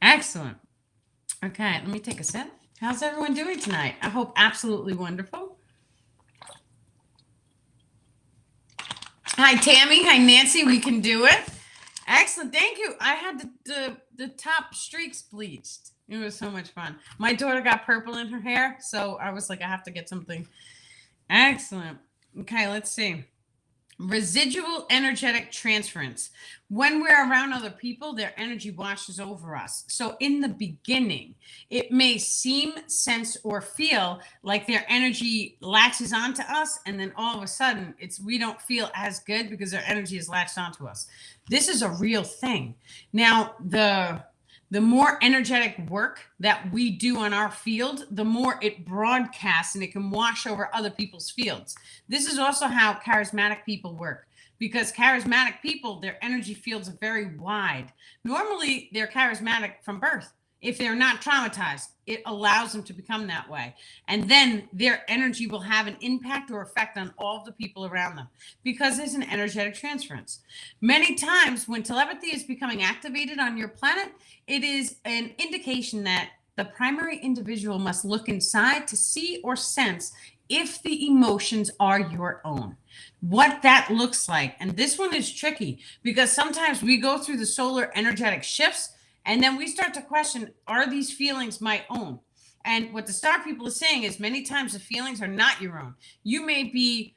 Excellent. Okay, let me take a sip. How's everyone doing tonight? I hope absolutely wonderful. Hi, Tammy. Hi, Nancy. We can do it. Excellent. Thank you. I had the top streaks bleached. It was so much fun. My daughter got purple in her hair, so I was like, I have to get something. Excellent. Okay, let's see. Residual energetic transference. When we're around other people, their energy washes over us. So in the beginning, it may seem, sense, or feel like their energy latches onto us, and then all of a sudden, we don't feel as good because their energy is latched onto us. This is a real thing. Now, the more energetic work that we do on our field, the more it broadcasts and it can wash over other people's fields. This is also how charismatic people work, because charismatic people, their energy fields are very wide. Normally, they're charismatic from birth. If they're not traumatized, it allows them to become that way. And then their energy will have an impact or effect on all of the people around them because there's an energetic transference. Many times when telepathy is becoming activated on your planet, it is an indication that the primary individual must look inside to see or sense if the emotions are your own. What that looks like. And this one is tricky because sometimes we go through the solar energetic shifts and then we start to question, are these feelings my own? And what the star people are saying is many times the feelings are not your own. You may be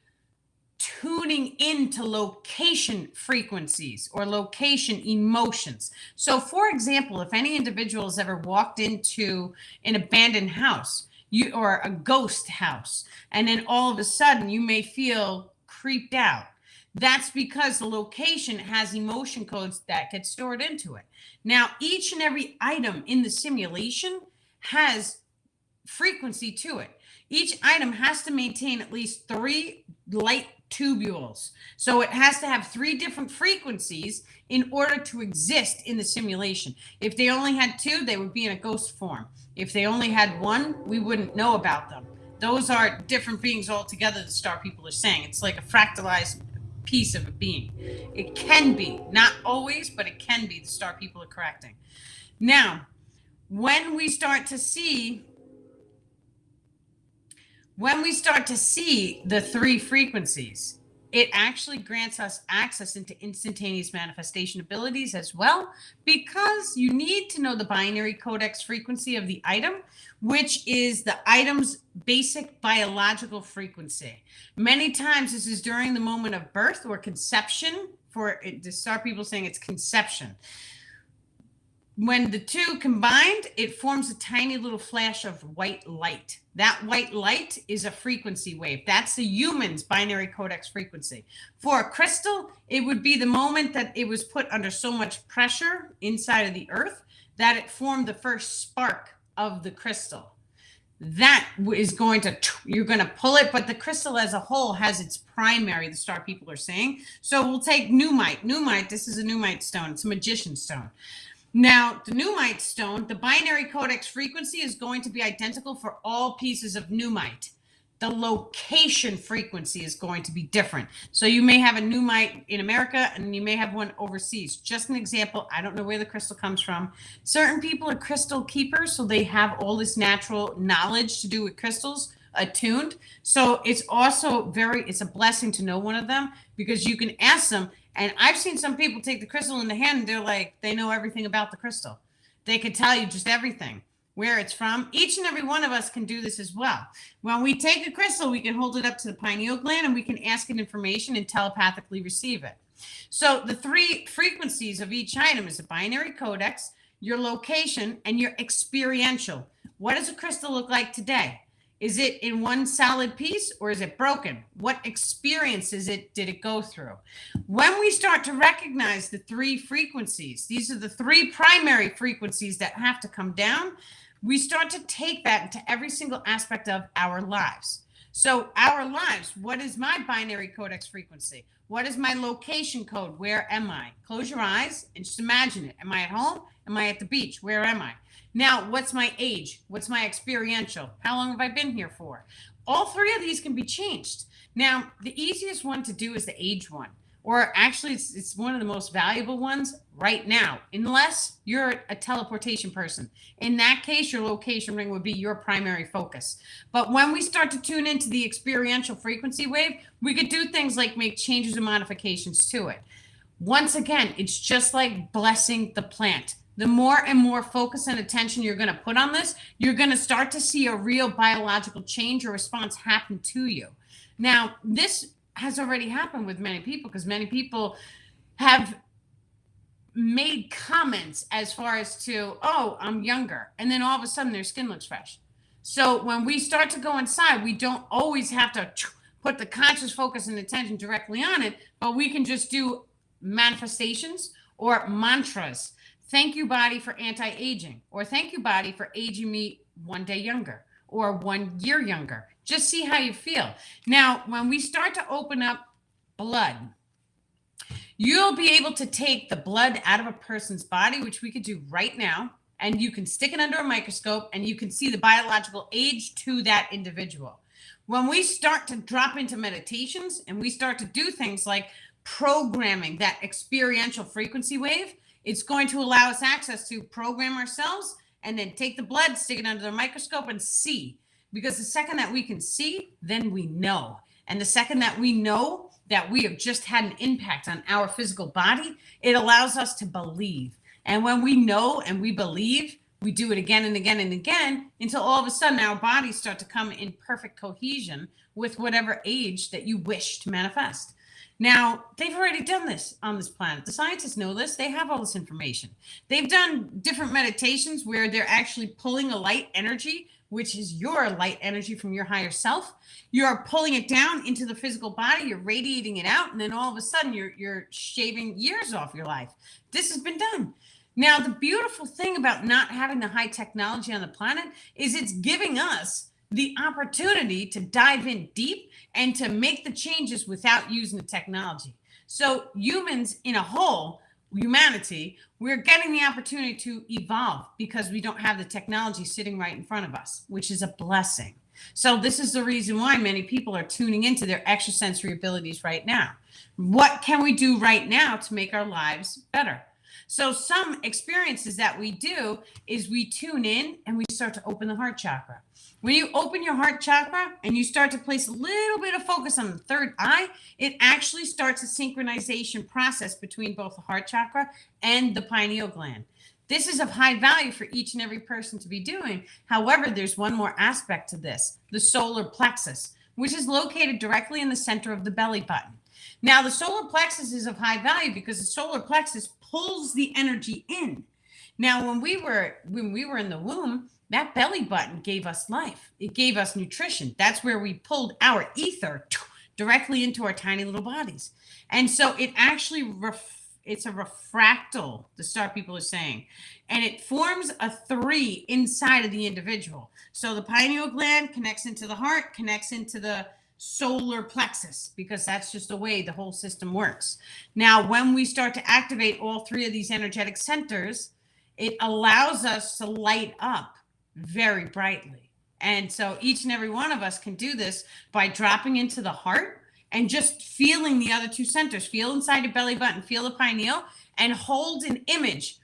tuning into location frequencies or location emotions. So, for example, if any individual has ever walked into an abandoned house, or a ghost house, and then all of a sudden you may feel creeped out. That's because the location has emotion codes that get stored into it. Now, each and every item in the simulation has frequency to it. Each item has to maintain at least 3 light tubules. So it has to have 3 different frequencies in order to exist in the simulation. If they only had 2, they would be in a ghost form. If they only had 1, we wouldn't know about them. Those are different beings altogether, the star people are saying. It's like a fractalized piece of a being. It can be, not always, but it can be, the star people are correcting. Now, when we start to see the 3 frequencies, it actually grants us access into instantaneous manifestation abilities as well, because you need to know the binary codex frequency of the item, which is the item's basic biological frequency. Many times this is during the moment of birth or conception. For the star people saying it's conception. When the 2 combined, it forms a tiny little flash of white light. That white light is a frequency wave. That's the human's binary codex frequency. For a crystal, it would be the moment that it was put under so much pressure inside of the earth that it formed the first spark of the crystal. That is going to, you're going to pull it, but the crystal as a whole has its primary, the star people are saying. So we'll take Numite. Numite, this is a Numite stone. It's a magician stone. Now, the Numite stone, the binary codex frequency is going to be identical for all pieces of Numite. The location frequency is going to be different. So you may have a Numite in America and you may have one overseas. Just an example, I don't know where the crystal comes from. Certain people are crystal keepers, so they have all this natural knowledge to do with crystals attuned. So it's also it's a blessing to know one of them, because you can ask them. And I've seen some people take the crystal in the hand and they're like, they know everything about the crystal. They can tell you just everything, where it's from. Each and every one of us can do this as well. When we take a crystal, we can hold it up to the pineal gland and we can ask it information and telepathically receive it. So the 3 frequencies of each item is a binary codex, your location, and your experiential. What does a crystal look like today? Is it in one solid piece or is it broken? What experiences did it go through? When we start to recognize the 3 frequencies, these are the 3 primary frequencies that have to come down, we start to take that into every single aspect of our lives. So our lives, what is my binary codex frequency? What is my location code? Where am I? Close your eyes and just imagine it. Am I at home? Am I at the beach? Where am I? Now, what's my age? What's my experiential? How long have I been here for? All 3 of these can be changed. Now, the easiest one to do is the age one, or actually it's one of the most valuable ones right now, unless you're a teleportation person. In that case, your location ring would be your primary focus. But when we start to tune into the experiential frequency wave, we could do things like make changes and modifications to it. Once again, it's just like blessing the plant. The more and more focus and attention you're going to put on this, you're going to start to see a real biological change or response happen to you. Now, this has already happened with many people, because many people have made comments as far as to, oh, I'm younger. And then all of a sudden their skin looks fresh. So when we start to go inside, we don't always have to put the conscious focus and attention directly on it, but we can just do manifestations or mantras. Thank you, body, for anti-aging, or thank you, body, for aging me 1 day younger or 1 year younger. Just see how you feel. Now, when we start to open up blood, you'll be able to take the blood out of a person's body, which we could do right now, and you can stick it under a microscope and you can see the biological age to that individual. When we start to drop into meditations and we start to do things like programming that experiential frequency wave, it's going to allow us access to program ourselves and then take the blood, stick it under the microscope and see. because the second that we can see, then we know. And the second that we know that we have just had an impact on our physical body, it allows us to believe. And when we know and we believe, we do it again and again and again until all of a sudden our bodies start to come in perfect cohesion with whatever age that you wish to manifest. Now, they've already done this on this planet. The scientists know this. They have all this information. They've done different meditations where they're actually pulling a light energy, which is your light energy from your higher self. You're pulling it down into the physical body. You're radiating it out. And then all of a sudden, you're shaving years off your life. This has been done. Now, the beautiful thing about not having the high technology on the planet is it's giving us the opportunity to dive in deep and to make the changes without using the technology. So humans in a whole, humanity, we're getting the opportunity to evolve because we don't have the technology sitting right in front of us, which is a blessing. So this is the reason why many people are tuning into their extrasensory abilities right now. What can we do right now to make our lives better? So some experiences that we do is we tune in and we start to open the heart chakra. When you open your heart chakra and you start to place a little bit of focus on the third eye, it actually starts a synchronization process between both the heart chakra and the pineal gland. This is of high value for each and every person to be doing. However, there's one more aspect to this, the solar plexus, which is located directly in the center of the belly button. Now, the solar plexus is of high value because the solar plexus pulls the energy in. Now, when we were in the womb, that belly button gave us life. It gave us nutrition. That's where we pulled our ether directly into our tiny little bodies. And so it actually it's a refractal, the star people are saying, and it forms a 3 inside of the individual. So the pineal gland connects into the heart, connects into the solar plexus, because that's just the way the whole system works. Now, when we start to activate all 3 of these energetic centers, it allows us to light up very brightly. And so each and every one of us can do this by dropping into the heart and just feeling the other 2 centers. Feel inside your belly button, feel the pineal, and hold an image,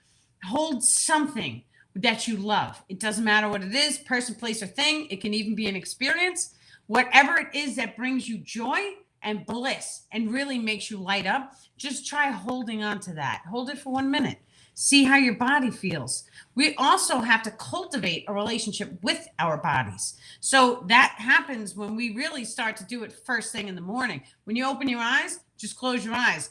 hold something that you love. It doesn't matter what it is, person, place, or thing. It can even be an experience. Whatever it is that brings you joy and bliss and really makes you light up, just try holding on to that. Hold it for 1 minute. See how your body feels. We also have to cultivate a relationship with our bodies. So that happens when we really start to do it first thing in the morning. When you open your eyes, just close your eyes.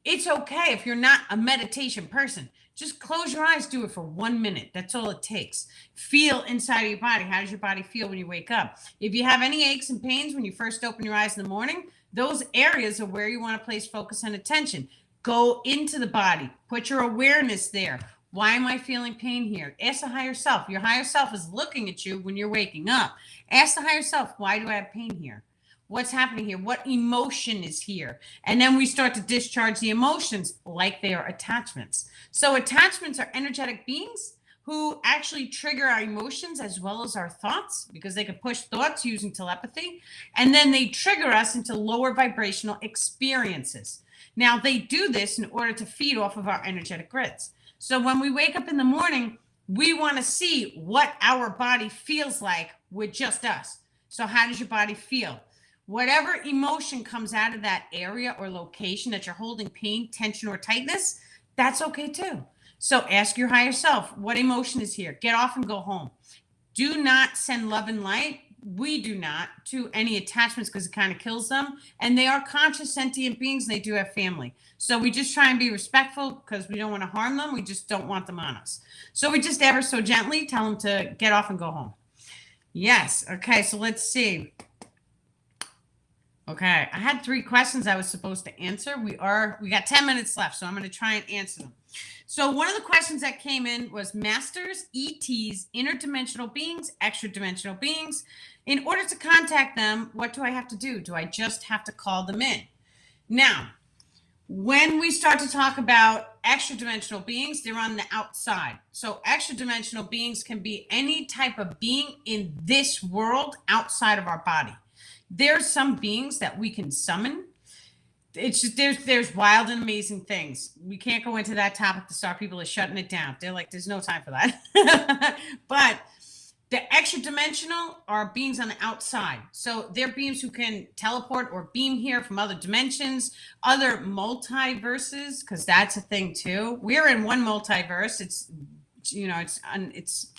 It's okay if you're not a meditation person. Just close your eyes, do it for 1 minute. That's all it takes. Feel inside of your body. How does your body feel when you wake up? If you have any aches and pains when you first open your eyes in the morning, those areas are where you want to place focus and attention. Go into the body. Put your awareness there. Why am I feeling pain here? Ask the higher self. Your higher self is looking at you when you're waking up. Ask the higher self, why do I have pain here? What's happening here? What emotion is here? And then we start to discharge the emotions like they are attachments. So attachments are energetic beings who actually trigger our emotions as well as our thoughts, because they can push thoughts using telepathy. And then they trigger us into lower vibrational experiences. Now, they do this in order to feed off of our energetic grids. So when we wake up in the morning, we want to see what our body feels like with just us. So how does your body feel? Whatever emotion comes out of that area or location that you're holding pain, tension, or tightness, that's okay too. So ask your higher self, what emotion is here? Get off and go home. Do not send love and light. We do not to any attachments because it kind of kills them. And they are conscious sentient beings. And they do have family. So we just try and be respectful because we don't want to harm them. We just don't want them on us. So we just ever so gently tell them to get off and go home. Yes. Okay. So let's see. Okay. I had 3 questions I was supposed to answer. We got 10 minutes left. So I'm going to try and answer them. So one of the questions that came in was masters, ETs, interdimensional beings, extra dimensional beings. In order to contact them, what do I have to do? Do I just have to call them in? Now, when we start to talk about extra dimensional beings, they're on the outside. So extra dimensional beings can be any type of being in this world outside of our body. There's some beings that we can summon. It's just there's wild and amazing things. We can't go into that topic. The star people are shutting it down. They're like, there's no time for that. But The extra dimensional are beings on the outside. So they're beings who can teleport or beam here from other dimensions, other multiverses, because that's a thing too. We're in one multiverse. It's, it's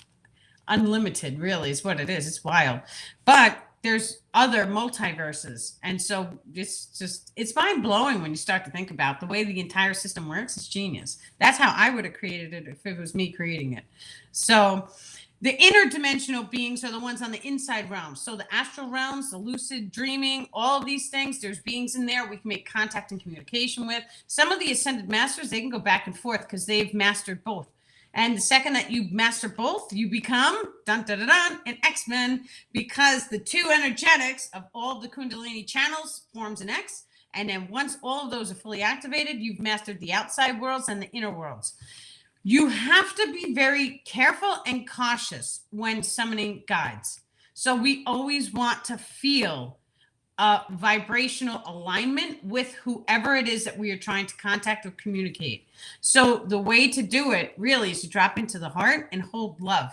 unlimited, really, is what it is. It's wild. But there's other multiverses. And so it's mind blowing when you start to think about the way the entire system works. It's genius. That's how I would have created it if it was me creating it. So the interdimensional beings are the ones on the inside realms. So the astral realms, the lucid dreaming, all of these things, there's beings in there we can make contact and communication with. Some of the ascended masters, they can go back and forth because they've mastered both. And the second that you master both, you become an X-Men, because the two energetics of all of the Kundalini channels forms an X. And then once all of those are fully activated, you've mastered the outside worlds and the inner worlds. You have to be very careful and cautious when summoning guides. So we always want to feel a vibrational alignment with whoever it is that we are trying to contact or communicate. So the way to do it really is to drop into the heart and hold love.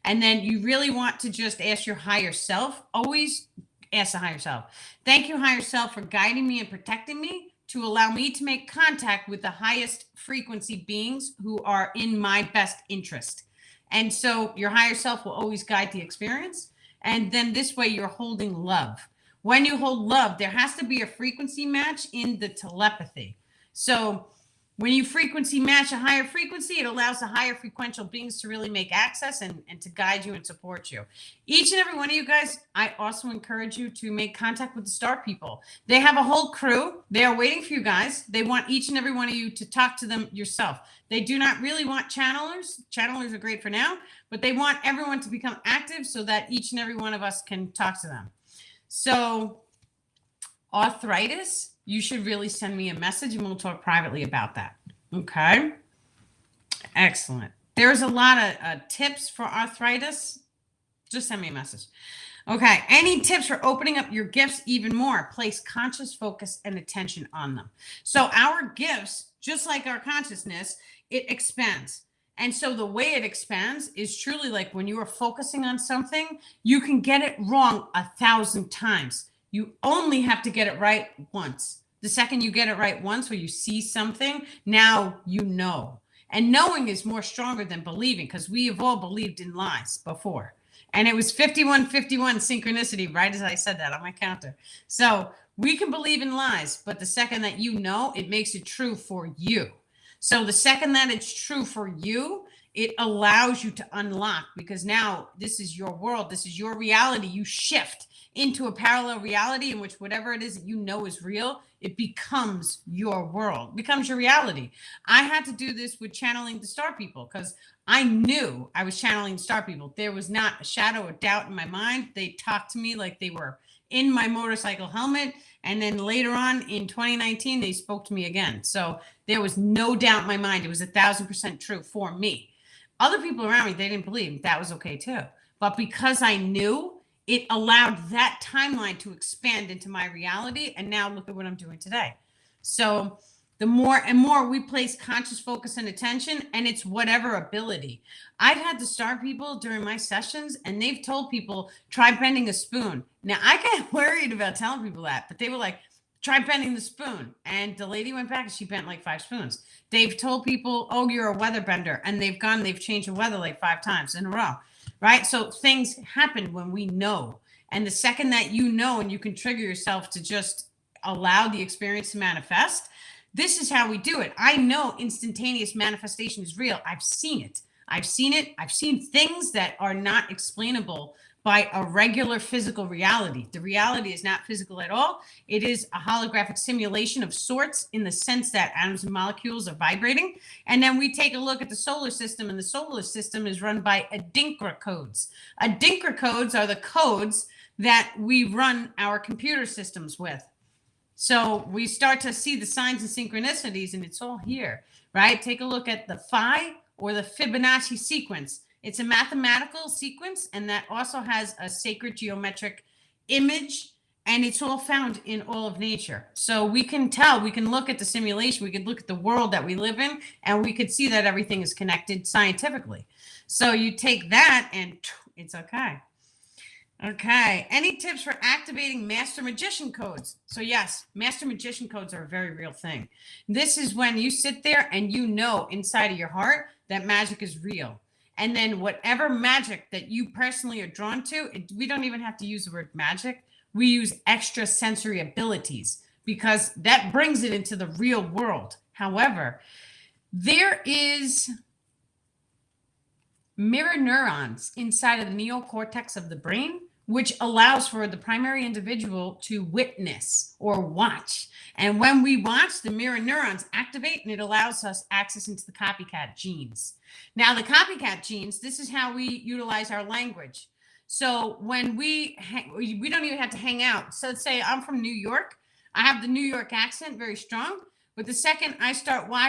And then you really want to just ask your higher self, always ask the higher self. Thank you, higher self, for guiding me and protecting me, to allow me to make contact with the highest frequency beings who are in my best interest. And so your higher self will always guide the experience. And then this way you're holding love. When you hold love, there has to be a frequency match in the telepathy. So when you frequency match a higher frequency, it allows the higher frequential beings to really make access and to guide you and support you. Each and every one of you guys, I also encourage you to make contact with the star people. They have a whole crew. They are waiting for you guys. They want each and every one of you to talk to them yourself. They do not really want channelers. Channelers are great for now, but they want everyone to become active so that each and every one of us can talk to them. So arthritis, you should really send me a message and we'll talk privately about that. Okay. Excellent. There's a lot of tips for arthritis. Just send me a message. Okay. Any tips for opening up your gifts even more? Place conscious focus and attention on them. So our gifts, just like our consciousness, it expands. And so the way it expands is truly like when you are focusing on something, you can get it wrong 1,000 times. You only have to get it right once. The second you get it right once, or you see something, now you know. And knowing is more stronger than believing, because we have all believed in lies before. And it was 51-51 synchronicity, right as I said that on my counter. So we can believe in lies, but the second that you know, it makes it true for you. So the second that it's true for you, it allows you to unlock, because now this is your world. This is your reality. You shift into a parallel reality in which whatever it is that you know is real, it becomes your world, becomes your reality. I had to do this with channeling the star people because I knew I was channeling the star people. There was not a shadow of doubt in my mind. They talked to me like they were in my motorcycle helmet. And then later on in 2019, they spoke to me again. So there was no doubt in my mind. It was 1,000% true for me. Other people around me, they didn't believe that was okay too. But because I knew, it allowed that timeline to expand into my reality. And now look at what I'm doing today. So the more and more we place conscious focus and attention, and it's whatever ability. I've had the star people during my sessions, and they've told people, try bending a spoon. Now, I get worried about telling people that, but they were like, try bending the spoon. And the lady went back and she bent like 5 spoons. They've told people, oh, you're a weather bender. And they've changed the weather like 5 times in a row. Right? So things happen when we know. And the second that you know, and you can trigger yourself to just allow the experience to manifest, this is how we do it. I know instantaneous manifestation is real. I've seen it. I've seen things that are not explainable by a regular physical reality. The reality is not physical at all. It is a holographic simulation of sorts, in the sense that atoms and molecules are vibrating. And then we take a look at the solar system, and the solar system is run by Adinkra codes. Adinkra codes are the codes that we run our computer systems with. So we start to see the signs and synchronicities, and it's all here, right? Take a look at the Phi or the Fibonacci sequence. It's a mathematical sequence, and that also has a sacred geometric image, and it's all found in all of nature. So we can tell, we can look at the simulation, we could look at the world that we live in, and we could see that everything is connected scientifically. So you take that, and It's okay. Okay. Any tips for activating master magician codes? So yes, master magician codes are a very real thing. This is when you sit there and you know inside of your heart that magic is real. And then whatever magic that you personally are drawn to, we don't even have to use the word magic. We use extra sensory abilities because that brings it into the real world. However, there is mirror neurons inside of the neocortex of the brain, which allows for the primary individual to witness or watch. And when we watch, the mirror neurons activate and it allows us access into the copycat genes. Now, the copycat genes, this is how we utilize our language. So when we don't even have to hang out. So let's say I'm from New York. I have the New York accent very strong. But the second I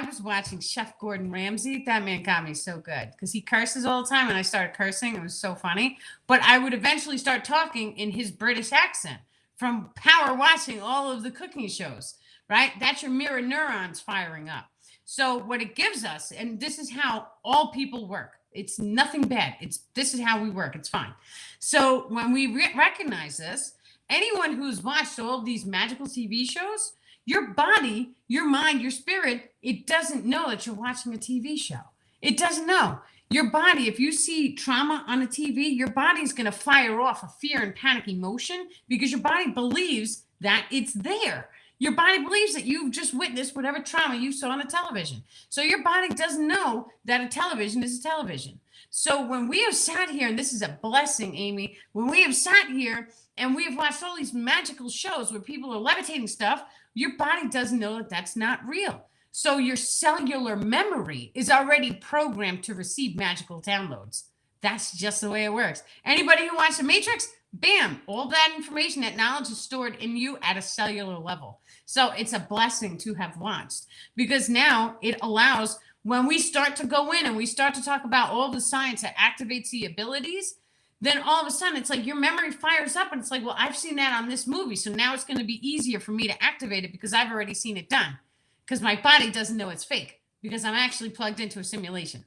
was watching Chef Gordon Ramsay. That man got me so good because he curses all the time. And I started cursing. It was so funny. But I would eventually start talking in his British accent from power watching all of the cooking shows, right? That's your mirror neurons firing up. So what it gives us, and this is how all people work. It's nothing bad. This is how we work. It's fine. So when we recognize this, anyone who's watched all of these magical TV shows, your body, your mind, your spirit, it doesn't know that you're watching a TV show. It doesn't know. Your body, if you see trauma on a TV, your body's going to fire off a fear and panic emotion because your body believes that it's there. Your body believes that you've just witnessed whatever trauma you saw on a television. So your body doesn't know that a television is a television. So when we have sat here, and this is a blessing, Amy, when we have sat here and we have watched all these magical shows where people are levitating stuff, your body doesn't know that that's not real. So your cellular memory is already programmed to receive magical downloads. That's just the way it works. Anybody who watched The Matrix, bam, all that information, that knowledge is stored in you at a cellular level. So it's a blessing to have watched because now it allows, when we start to go in and we start to talk about all the science that activates the abilities, then all of a sudden it's like your memory fires up and it's like, well, I've seen that on this movie. So now it's going to be easier for me to activate it because I've already seen it done. Because my body doesn't know it's fake because I'm actually plugged into a simulation,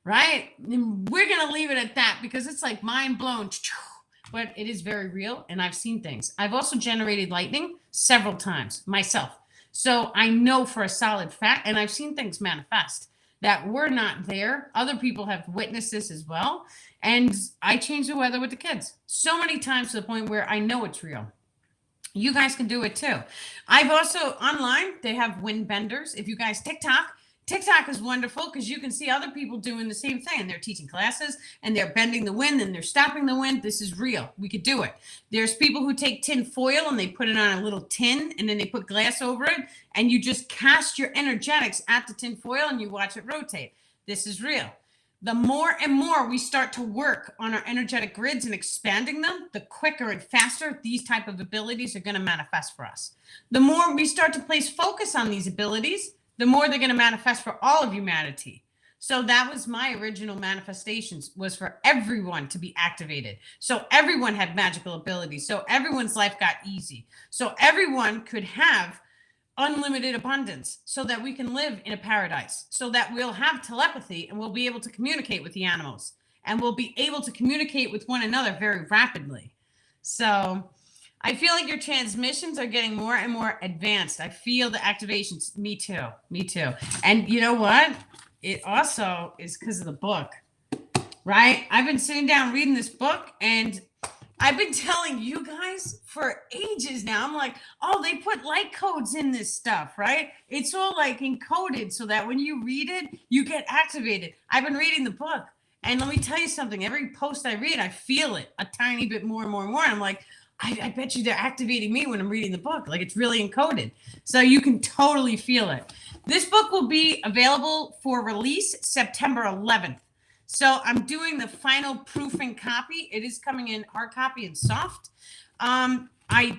right? And we're going to leave it at that because it's like mind blown, but it is very real. And I've seen things. I've also generated lightning several times myself. So I know for a solid fact, and I've seen things manifest that were not there. Other people have witnessed this as well. And I change the weather with the kids so many times to the point where I know it's real. You guys can do it too. I've also online, they have wind benders. If you guys TikTok is wonderful because you can see other people doing the same thing and they're teaching classes and they're bending the wind and they're stopping the wind. This is real. We could do it. There's people who take tin foil and they put it on a little tin and then they put glass over it and you just cast your energetics at the tin foil and you watch it rotate. This is real. The more and more we start to work on our energetic grids and expanding them, the quicker and faster these type of abilities are going to manifest for us. The more we start to place focus on these abilities, the more they're going to manifest for all of humanity. So that was my original manifestations, was for everyone to be activated. So everyone had magical abilities. So everyone's life got easy. So everyone could have unlimited abundance so that we can live in a paradise, so that we'll have telepathy and we'll be able to communicate with the animals and we'll be able to communicate with one another very rapidly. So I feel like your transmissions are getting more and more advanced. I feel the activations. Me too. Me too. And you know what? It also is because of the book, right? I've been sitting down reading this book and I've been telling you guys for ages now. I'm like, oh, they put light codes in this stuff, right? It's all like encoded so that when you read it, you get activated. I've been reading the book. And let me tell you something. Every post I read, I feel it a tiny bit more and more and more. I'm like, I bet you they're activating me when I'm reading the book. Like it's really encoded. So you can totally feel it. This book will be available for release September 11th. So I'm doing the final proofing copy. It is coming in hard copy and soft. I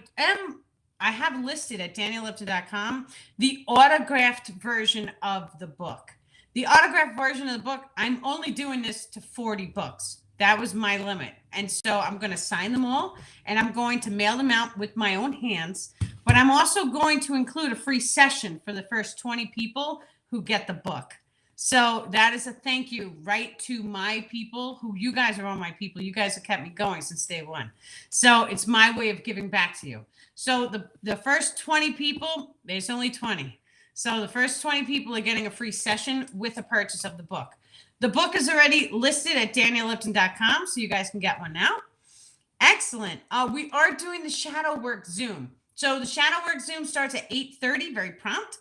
have listed at daniellipton.com the autographed version of the book. The autographed version of the book, I'm only doing this to 40 books. That was my limit. And so I'm going to sign them all and I'm going to mail them out with my own hands. But I'm also going to include a free session for the first 20 people who get the book. So that is a thank you right to my people, who you guys are all my people. You guys have kept me going since day one. So it's my way of giving back to you. So the first 20 people, there's only 20. So the first 20 people are getting a free session with a purchase of the book. The book is already listed at daniellipton.com, so you guys can get one now. Excellent. We are doing the shadow work Zoom. So the shadow work Zoom starts at 8:30, very prompt.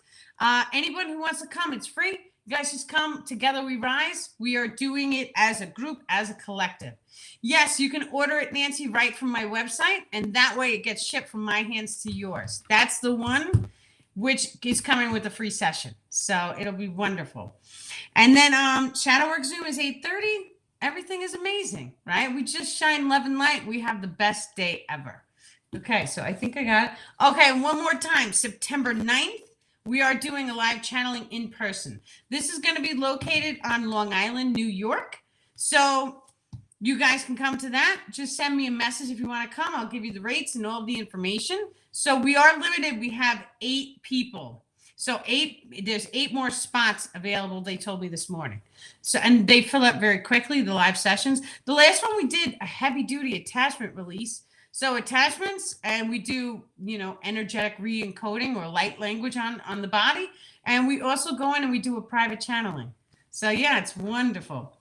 Anyone who wants to come, it's free. You guys just come. Together we rise. We are doing it as a group, as a collective. Yes, you can order it, Nancy, right from my website, and that way it gets shipped from my hands to yours. That's the one which is coming with a free session. So it'll be wonderful. And then shadow work Zoom is 8:30. Everything is amazing, right? We just shine love and light. We have the best day ever. Okay, so I think I got it. Okay, one more time. September 9th, we are doing a live channeling in person. This is going to be located on Long Island, New York. So you guys can come to that. Just send me a message if you want to come. I'll give you the rates and all the information. So we are limited. We have 8 people. So there's 8 more spots available, they told me this morning. So, and they fill up very quickly, the live sessions. The last one we did a heavy duty attachment release. So attachments, and we do, energetic re-encoding or light language on the body. And we also go in and we do a private channeling. So yeah, it's wonderful.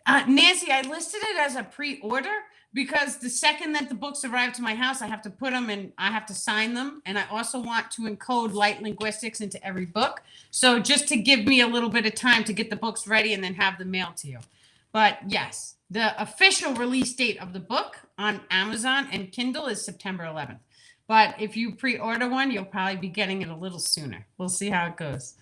Nancy, I listed it as a pre-order because the second that the books arrive to my house, I have to put them and I have to sign them. And I also want to encode light linguistics into every book. So just to give me a little bit of time to get the books ready and then have them mailed to you. But yes, the official release date of the book on Amazon and Kindle is September 11th. But if you pre-order one, you'll probably be getting it a little sooner. We'll see how it goes.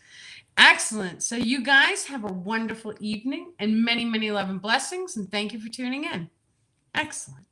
Excellent. So you guys have a wonderful evening and many, many love and blessings. And thank you for tuning in. Excellent.